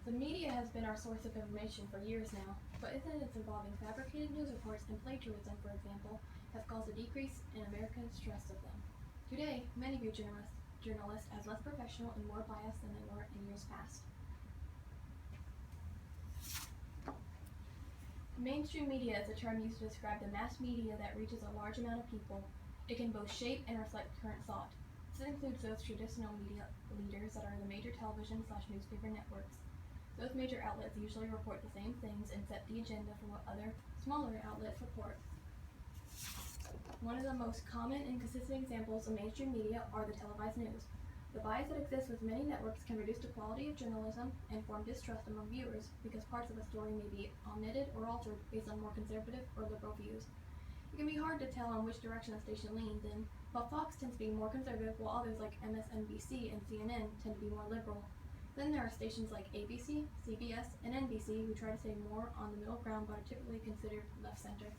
The media has been our source of information for years now, but incidents involving fabricated news reports and plagiarism, for example, have caused a decrease in Americans' trust of them. Today, many view journalists as less professional and more biased than they were in years past. Mainstream media is a term used to describe the mass media that reaches a large amount of people. It can both shape and reflect current thought. This includes those traditional media leaders that are the major television/newspaper networks. Those major outlets usually report the same things and set the agenda for what other, smaller outlets report. One of the most common and consistent examples of mainstream media are the televised news. The bias that exists with many networks can reduce the quality of journalism and form distrust among viewers because parts of a story may be omitted or altered based on more conservative or liberal views. It can be hard to tell on which direction a station leans in, but Fox tends to be more conservative while others like MSNBC and CNN tend to be more liberal. Then there are stations like ABC, CBS, and NBC who try to stay more on the middle ground but are typically considered left-center.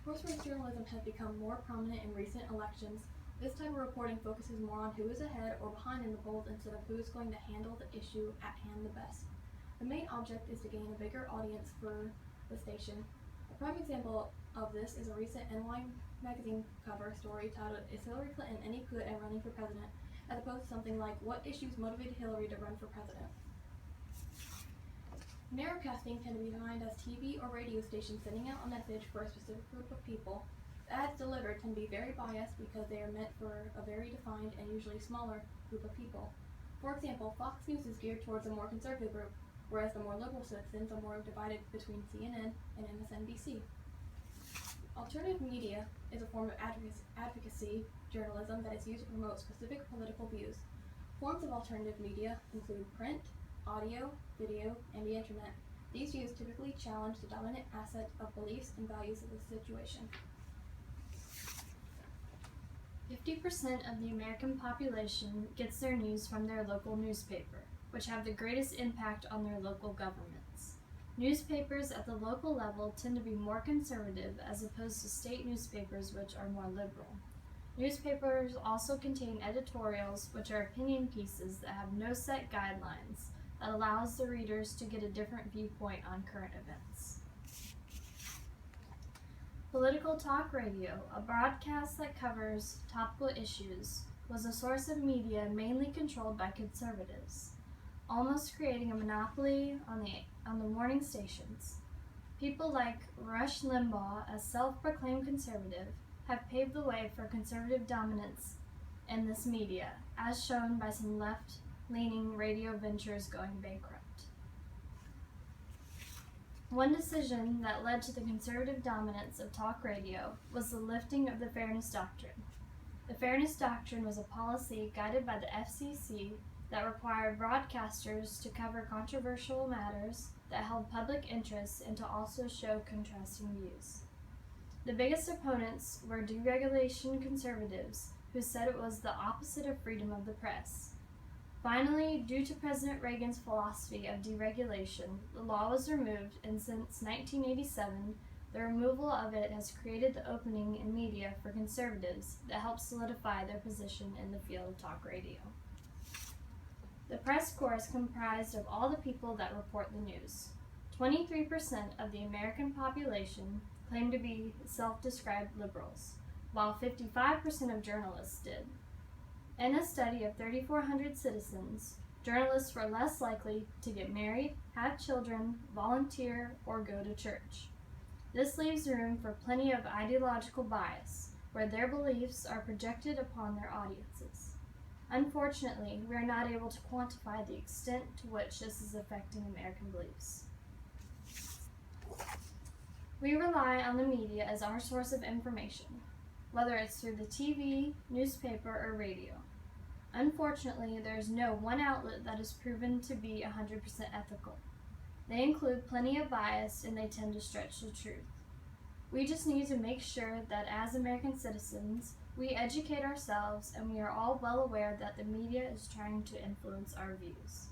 Horse-race journalism has become more prominent in recent elections. This type of reporting focuses more on who is ahead or behind in the polls instead of who is going to handle the issue at hand the best. The main object is to gain a bigger audience for the station. A prime example of this is a recent NY magazine cover story titled "Is Hillary Clinton Any Good at Running for President?" as opposed to something like "What issues motivated Hillary to run for president?" Narrowcasting can be defined as TV or radio stations sending out a message for a specific group of people. The ads delivered can be very biased because they are meant for a very defined and usually smaller group of people. For example, Fox News is geared towards a more conservative group, whereas the more liberal citizens are more divided between CNN and MSNBC. Alternative media is a form of advocacy journalism that is used to promote specific political views. Forms of alternative media include print, audio, video, and the internet. These views typically challenge the dominant asset of beliefs and values of the situation. 50% of the American population gets their news from their local newspaper, which have the greatest impact on their local governments. Newspapers at the local level tend to be more conservative as opposed to state newspapers, which are more liberal. Newspapers also contain editorials, which are opinion pieces that have no set guidelines that allows the readers to get a different viewpoint on current events. Political talk radio, a broadcast that covers topical issues, was a source of media mainly controlled by conservatives, almost creating a monopoly on the morning stations. People like Rush Limbaugh, a self-proclaimed conservative, have paved the way for conservative dominance in this media, as shown by some left-leaning radio ventures going bankrupt. One decision that led to the conservative dominance of talk radio was the lifting of the Fairness Doctrine. The Fairness Doctrine was a policy guided by the FCC that required broadcasters to cover controversial matters that held public interest and to also show contrasting views. The biggest opponents were deregulation conservatives, who said it was the opposite of freedom of the press. Finally, due to President Reagan's philosophy of deregulation, the law was removed, and since 1987, the removal of it has created the opening in media for conservatives that helps solidify their position in the field of talk radio. The press corps is comprised of all the people that report the news. 23% of the American population claim to be self-described liberals, while 55% of journalists did. In a study of 3,400 citizens, journalists were less likely to get married, have children, volunteer, or go to church. This leaves room for plenty of ideological bias, where their beliefs are projected upon their audiences. Unfortunately, we are not able to quantify the extent to which this is affecting American beliefs. We rely on the media as our source of information, whether it's through the TV, newspaper, or radio. Unfortunately, there is no one outlet that is proven to be 100% ethical. They include plenty of bias and they tend to stretch the truth. We just need to make sure that as American citizens, we educate ourselves and we are all well aware that the media is trying to influence our views.